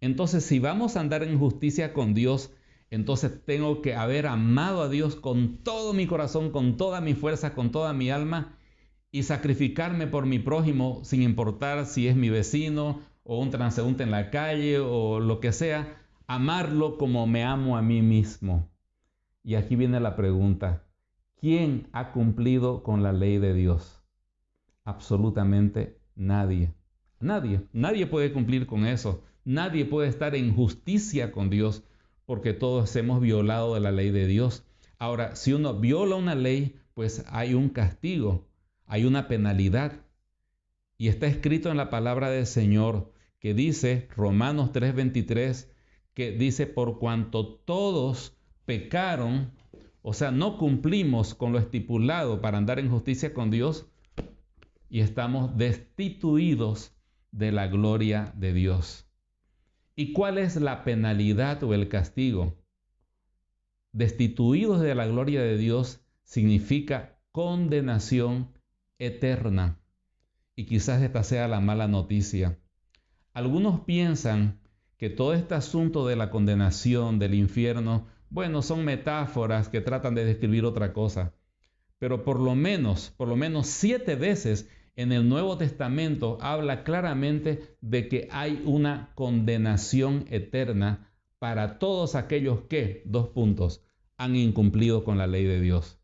Entonces, si vamos a andar en justicia con Dios, entonces tengo que haber amado a Dios con todo mi corazón, con toda mi fuerza, con toda mi alma, y sacrificarme por mi prójimo, sin importar si es mi vecino o un transeúnte en la calle o lo que sea, amarlo como me amo a mí mismo. Y aquí viene la pregunta: ¿quién ha cumplido con la ley de Dios? Absolutamente nadie. Nadie puede cumplir con eso. Nadie puede estar en justicia con Dios porque todos hemos violado de la ley de Dios. Ahora, si uno viola una ley, pues hay un castigo, hay una penalidad. Y está escrito en la palabra del Señor que dice, Romanos 3:23, que dice, por cuanto todos pecaron, o sea, no cumplimos con lo estipulado para andar en justicia con Dios y estamos destituidos de la gloria de Dios. ¿Y cuál es la penalidad o el castigo? Destituidos de la gloria de Dios significa condenación eterna. Y quizás esta sea la mala noticia. Algunos piensan que todo este asunto de la condenación, del infierno, bueno, son metáforas que tratan de describir otra cosa. Pero por lo menos 7 veces en el Nuevo Testamento habla claramente de que hay una condenación eterna para todos aquellos que, 2 puntos, han incumplido con la ley de Dios.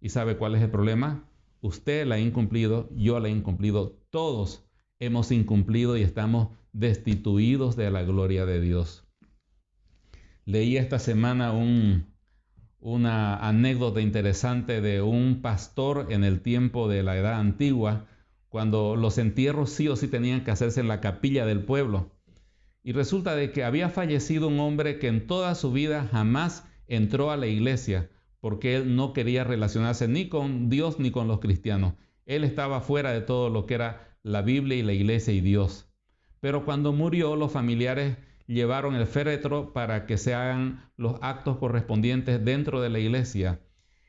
¿Y sabe cuál es el problema? Usted la ha incumplido, yo la he incumplido, todos hemos incumplido y estamos destituidos de la gloria de Dios. Leí esta semana una anécdota interesante de un pastor en el tiempo de la Edad Antigua, cuando los entierros sí o sí tenían que hacerse en la capilla del pueblo. Y resulta de que había fallecido un hombre que en toda su vida jamás entró a la iglesia, porque él no quería relacionarse ni con Dios ni con los cristianos. Él estaba fuera de todo lo que era la Biblia y la iglesia y Dios. Pero cuando murió, los familiares llevaron el féretro para que se hagan los actos correspondientes dentro de la iglesia.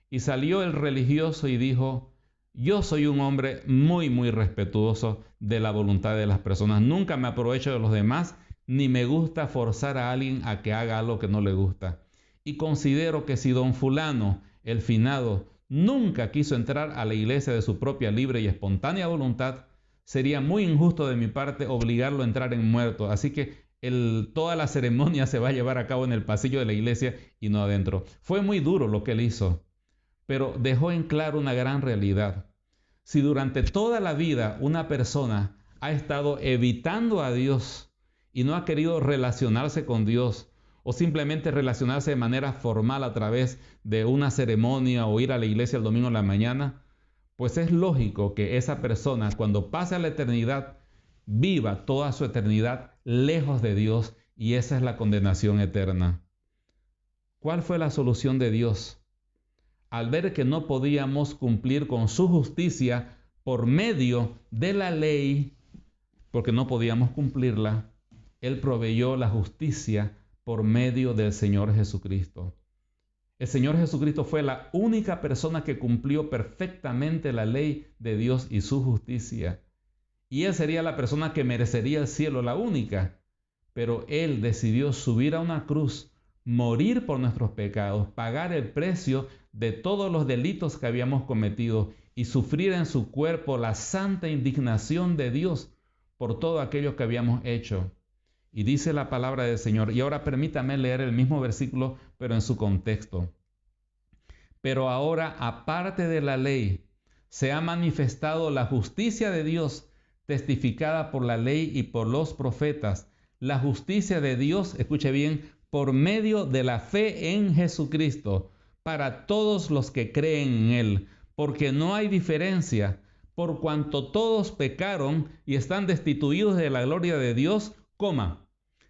Y salió el religioso y dijo, yo soy un hombre muy respetuoso de la voluntad de las personas. Nunca me aprovecho de los demás, ni me gusta forzar a alguien a que haga algo que no le gusta. Y considero que si don fulano, el finado, nunca quiso entrar a la iglesia de su propia libre y espontánea voluntad, sería muy injusto de mi parte obligarlo a entrar en muerto. Así que toda la ceremonia se va a llevar a cabo en el pasillo de la iglesia y no adentro. Fue muy duro lo que él hizo. pero dejó en claro una gran realidad. Si durante toda la vida una persona ha estado evitando a Dios y no ha querido relacionarse con Dios, o simplemente relacionarse de manera formal a través de una ceremonia o ir a la iglesia el domingo en la mañana, pues es lógico que esa persona, cuando pase a la eternidad, viva toda su eternidad lejos de Dios, y esa es la condenación eterna. ¿Cuál fue la solución de Dios? Al ver que no podíamos cumplir con su justicia por medio de la ley, porque no podíamos cumplirla, Él proveyó la justicia por medio del Señor Jesucristo. El Señor Jesucristo fue la única persona que cumplió perfectamente la ley de Dios y su justicia. Y Él sería la persona que merecería el cielo, la única. Pero Él decidió subir a una cruz, morir por nuestros pecados, pagar el precio de todos los delitos que habíamos cometido y sufrir en su cuerpo la santa indignación de Dios por todo aquello que habíamos hecho. Y dice la palabra del Señor, y ahora permítame leer el mismo versículo, pero en su contexto. Pero ahora, aparte de la ley, se ha manifestado la justicia de Dios, testificada por la ley y por los profetas. La justicia de Dios, escuche bien, por medio de la fe en Jesucristo, para todos los que creen en Él, porque no hay diferencia, por cuanto todos pecaron y están destituidos de la gloria de Dios,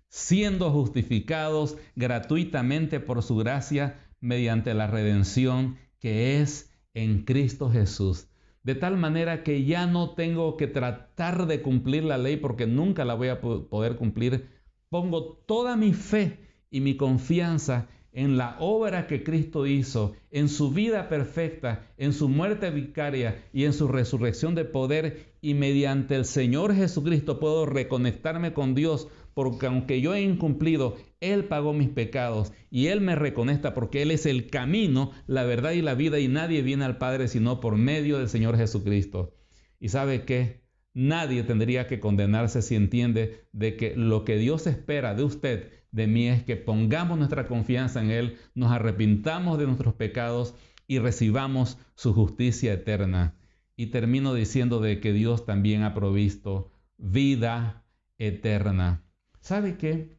siendo justificados gratuitamente por su gracia mediante la redención que es en Cristo Jesús. De tal manera que ya no tengo que tratar de cumplir la ley porque nunca la voy a poder cumplir. Pongo toda mi fe y mi confianza en la obra que Cristo hizo, en su vida perfecta, en su muerte vicaria y en su resurrección de poder, y mediante el Señor Jesucristo puedo reconectarme con Dios, porque aunque yo he incumplido, Él pagó mis pecados y Él me reconecta porque Él es el camino, la verdad y la vida, y nadie viene al Padre sino por medio del Señor Jesucristo. ¿Y sabe qué? Nadie tendría que condenarse si entiende de que lo que Dios espera de usted, de mí, es que pongamos nuestra confianza en Él, nos arrepintamos de nuestros pecados y recibamos su justicia eterna. Y termino diciendo de que Dios también ha provisto vida eterna. ¿Sabe qué?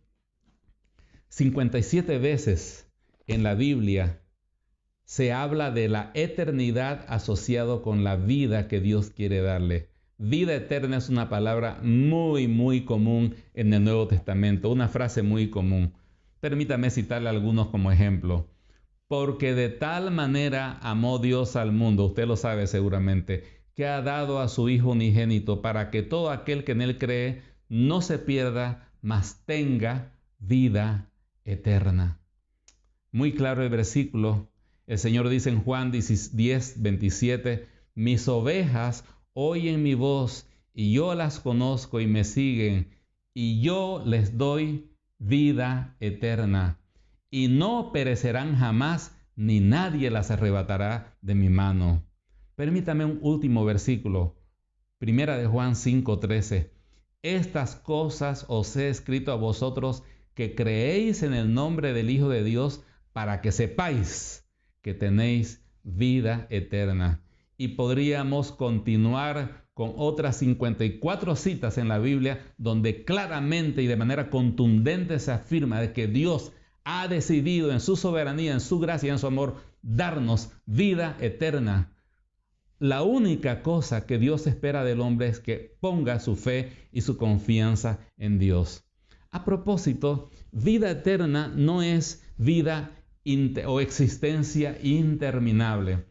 57 veces en la Biblia se habla de la eternidad asociado con la vida que Dios quiere darle. Vida eterna es una palabra muy común en el Nuevo Testamento, una frase muy común. Permítame citarle algunos como ejemplo. Porque de tal manera amó Dios al mundo, usted lo sabe seguramente, que ha dado a su Hijo unigénito para que todo aquel que en Él cree no se pierda, mas tenga vida eterna. Muy claro el versículo. El Señor dice en Juan 10:27, mis ovejas oyen mi voz y yo las conozco y me siguen, y yo les doy vida eterna, y no perecerán jamás, ni nadie las arrebatará de mi mano. Permítame un último versículo, Primera de Juan 5:13. Estas cosas os he escrito a vosotros que creéis en el nombre del Hijo de Dios, para que sepáis que tenéis vida eterna. Y podríamos continuar con otras 54 citas en la Biblia donde claramente y de manera contundente se afirma de que Dios ha decidido en su soberanía, en su gracia y en su amor darnos vida eterna. La única cosa que Dios espera del hombre es que ponga su fe y su confianza en Dios. A propósito, vida eterna no es vida o existencia interminable.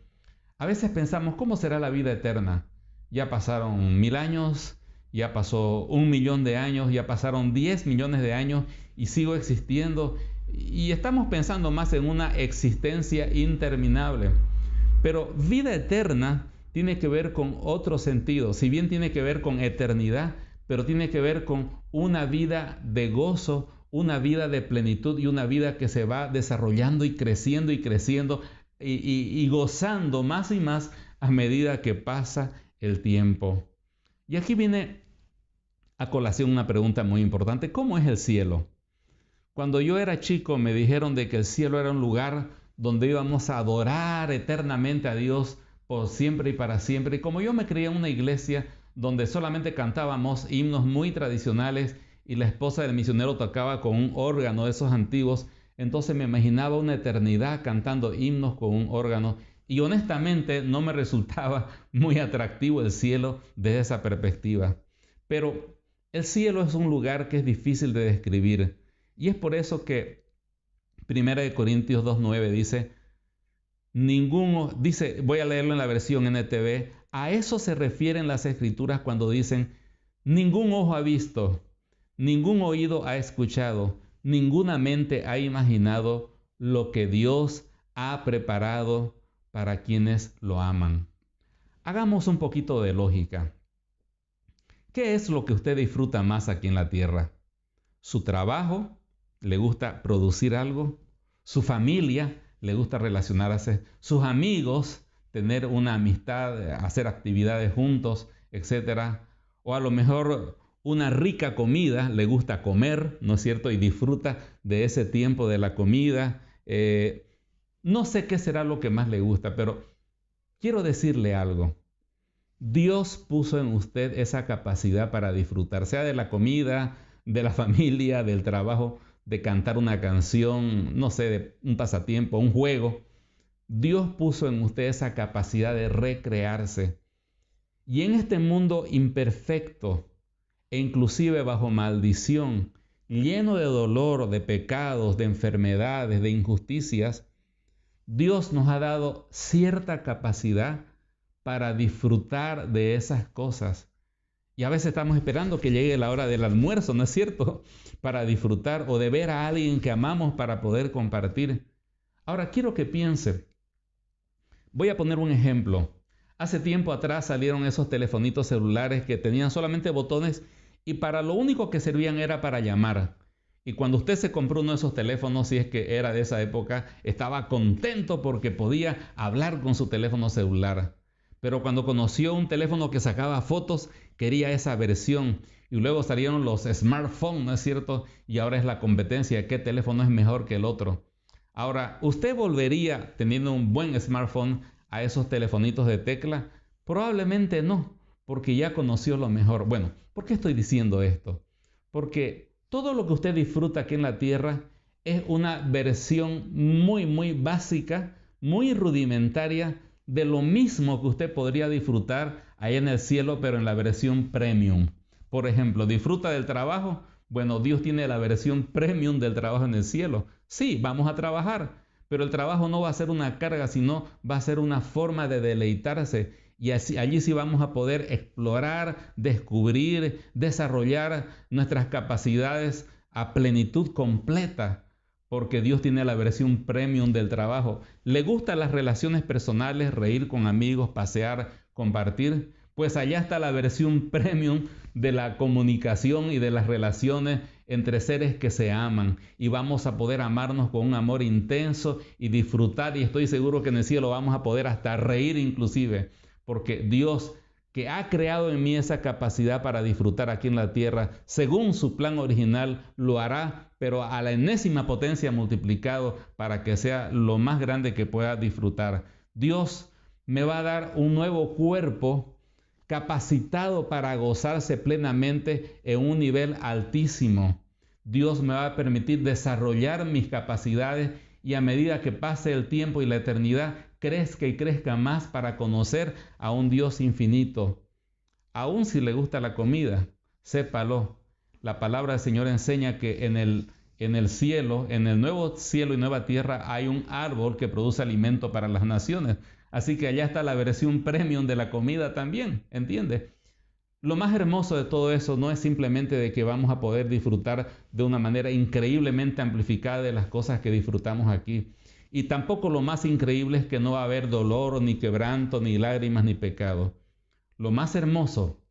A veces pensamos, ¿cómo será la vida eterna? Ya pasaron 1000 años, ya pasó 1 millón de años, ya pasaron 10 millones de años y sigo existiendo. Y estamos pensando más en una existencia interminable. Pero vida eterna tiene que ver con otro sentido. Si bien tiene que ver con eternidad, pero tiene que ver con una vida de gozo, una vida de plenitud y una vida que se va desarrollando y creciendo y gozando más y más a medida que pasa el tiempo. Y aquí viene a colación una pregunta muy importante. ¿Cómo es el cielo? Cuando yo era chico me dijeron de que el cielo era un lugar donde íbamos a adorar eternamente a Dios por siempre y para siempre. Y como yo me crié en una iglesia donde solamente cantábamos himnos muy tradicionales y la esposa del misionero tocaba con un órgano de esos antiguos, entonces me imaginaba una eternidad cantando himnos con un órgano y honestamente no me resultaba muy atractivo el cielo desde esa perspectiva. Pero el cielo es un lugar que es difícil de describir y es por eso que 1 Corintios 2:9 dice, voy a leerlo en la versión NTV, a eso se refieren las escrituras cuando dicen, ningún ojo ha visto, ningún oído ha escuchado, ninguna mente ha imaginado lo que Dios ha preparado para quienes lo aman. Hagamos un poquito de lógica. ¿Qué es lo que usted disfruta más aquí en la tierra? ¿Su trabajo? ¿Le gusta producir algo? ¿Su familia? ¿Le gusta relacionarse? ¿Sus amigos? ¿Tener una amistad? ¿Hacer actividades juntos? Etcétera. O a lo mejor una rica comida, le gusta comer, ¿no es cierto? Y disfruta de ese tiempo de la comida. No sé qué será lo que más le gusta, pero quiero decirle algo. Dios puso en usted esa capacidad para disfrutar, sea de la comida, de la familia, del trabajo, de cantar una canción, no sé, de un pasatiempo, un juego. Dios puso en usted esa capacidad de recrearse. Y en este mundo imperfecto, e inclusive bajo maldición, lleno de dolor, de pecados, de enfermedades, de injusticias, Dios nos ha dado cierta capacidad para disfrutar de esas cosas. Y a veces estamos esperando que llegue la hora del almuerzo, ¿no es cierto? Para disfrutar o de ver a alguien que amamos para poder compartir. Ahora quiero que piense. Voy a poner un ejemplo. Hace tiempo atrás salieron esos telefonitos celulares que tenían solamente botones y para lo único que servían era para llamar. Y cuando usted se compró uno de esos teléfonos, si es que era de esa época, estaba contento porque podía hablar con su teléfono celular. Pero cuando conoció un teléfono que sacaba fotos, quería esa versión. Y luego salieron los smartphones, ¿no es cierto? Y ahora es la competencia, ¿qué teléfono es mejor que el otro? Ahora, ¿usted volvería, teniendo un buen smartphone, a esos telefonitos de tecla? Probablemente no, porque ya conoció lo mejor. Bueno, ¿por qué estoy diciendo esto? Porque todo lo que usted disfruta aquí en la tierra es una versión muy básica, muy rudimentaria de lo mismo que usted podría disfrutar allá en el cielo, pero en la versión premium. Por ejemplo, ¿disfruta del trabajo? Bueno, Dios tiene la versión premium del trabajo en el cielo. Sí, vamos a trabajar, pero el trabajo no va a ser una carga, sino va a ser una forma de deleitarse. Y allí sí vamos a poder explorar, descubrir, desarrollar nuestras capacidades a plenitud completa, porque Dios tiene la versión premium del trabajo. ¿Le gustan las relaciones personales, reír con amigos, pasear, compartir? Pues allá está la versión premium de la comunicación y de las relaciones entre seres que se aman. Y vamos a poder amarnos con un amor intenso y disfrutar. Y estoy seguro que en el cielo vamos a poder hasta reír inclusive. Porque Dios, que ha creado en mí esa capacidad para disfrutar aquí en la tierra, según su plan original, lo hará, pero a la enésima potencia multiplicado para que sea lo más grande que pueda disfrutar. Dios me va a dar un nuevo cuerpo capacitado para gozarse plenamente en un nivel altísimo. Dios me va a permitir desarrollar mis capacidades y a medida que pase el tiempo y la eternidad, crezca y crezca más para conocer a un Dios infinito. Aún si le gusta la comida, sépalo. La palabra del Señor enseña que en el cielo, en el nuevo cielo y nueva tierra, hay un árbol que produce alimento para las naciones. Así que allá está la versión premium de la comida también, ¿entiende? Lo más hermoso de todo eso no es simplemente de que vamos a poder disfrutar de una manera increíblemente amplificada de las cosas que disfrutamos aquí. Y tampoco lo más increíble es que no va a haber dolor, ni quebranto, ni lágrimas, ni pecado. Lo más hermoso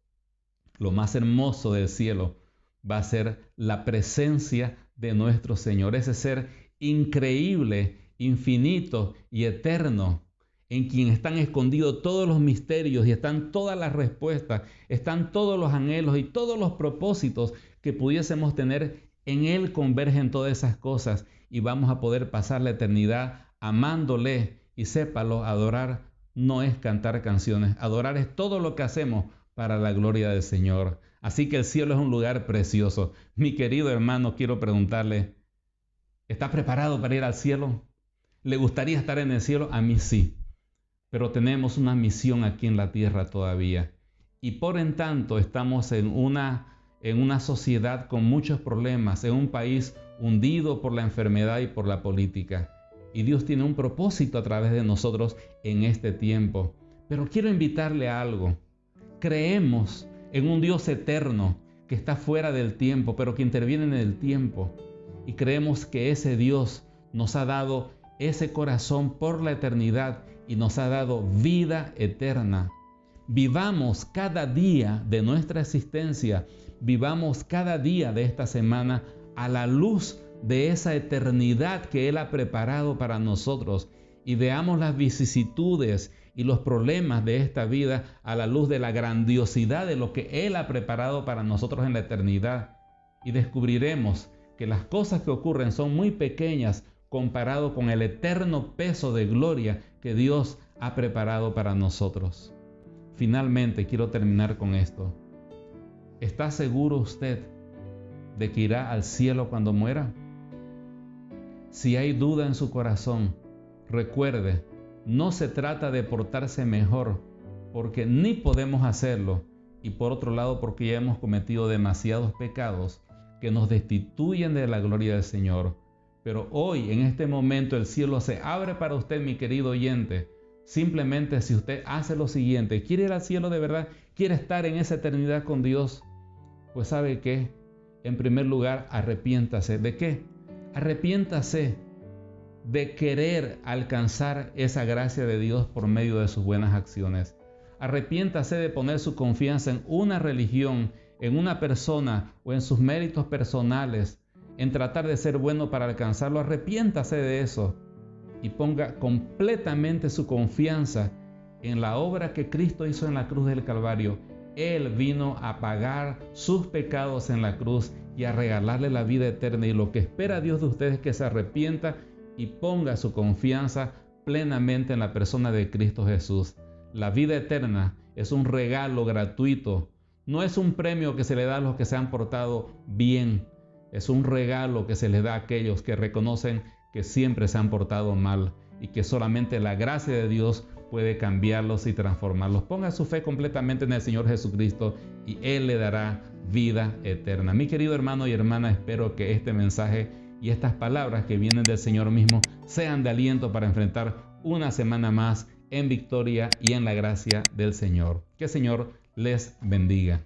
del cielo va a ser la presencia de nuestro Señor, ese ser increíble, infinito y eterno, en quien están escondidos todos los misterios y están todas las respuestas, están todos los anhelos y todos los propósitos que pudiésemos tener. En Él convergen todas esas cosas y vamos a poder pasar la eternidad amándole, y sépalo, adorar no es cantar canciones, adorar es todo lo que hacemos para la gloria del Señor. Así que el cielo es un lugar precioso. Mi querido hermano, quiero preguntarle, ¿está preparado para ir al cielo? ¿Le gustaría estar en el cielo? A mí sí, pero tenemos una misión aquí en la tierra todavía. Y por en tanto estamos en una sociedad con muchos problemas, en un país hundido por la enfermedad y por la política. Y Dios tiene un propósito a través de nosotros en este tiempo. Pero quiero invitarle a algo. Creemos en un Dios eterno que está fuera del tiempo, pero que interviene en el tiempo. Y creemos que ese Dios nos ha dado ese corazón por la eternidad y nos ha dado vida eterna. Vivamos cada día de nuestra existencia, vivamos cada día de esta semana a la luz de esa eternidad que Él ha preparado para nosotros, y veamos las vicisitudes y los problemas de esta vida a la luz de la grandiosidad de lo que Él ha preparado para nosotros en la eternidad, y descubriremos que las cosas que ocurren son muy pequeñas comparado con el eterno peso de gloria que Dios ha preparado para nosotros. Finalmente, quiero terminar con esto. ¿Está seguro usted de que irá al cielo cuando muera? Si hay duda en su corazón, recuerde, no se trata de portarse mejor, porque ni podemos hacerlo, y por otro lado porque ya hemos cometido demasiados pecados que nos destituyen de la gloria del Señor. Pero hoy, en este momento, el cielo se abre para usted, mi querido oyente. Simplemente si usted hace lo siguiente, quiere ir al cielo de verdad, quiere estar en esa eternidad con Dios, pues ¿sabe qué? En primer lugar, arrepiéntase. ¿De qué? Arrepiéntase de querer alcanzar esa gracia de Dios por medio de sus buenas acciones. Arrepiéntase de poner su confianza en una religión, en una persona o en sus méritos personales, en tratar de ser bueno para alcanzarlo. Arrepiéntase de eso y ponga completamente su confianza en la obra que Cristo hizo en la cruz del Calvario. Él vino a pagar sus pecados en la cruz y a regalarle la vida eterna. Y lo que espera Dios de ustedes es que se arrepienta y ponga su confianza plenamente en la persona de Cristo Jesús. La vida eterna es un regalo gratuito. No es un premio que se le da a los que se han portado bien. Es un regalo que se les da a aquellos que reconocen que siempre se han portado mal y que solamente la gracia de Dios puede cambiarlos y transformarlos. Ponga su fe completamente en el Señor Jesucristo y Él le dará vida eterna. Mi querido hermano y hermana, espero que este mensaje y estas palabras que vienen del Señor mismo sean de aliento para enfrentar una semana más en victoria y en la gracia del Señor. Que el Señor les bendiga.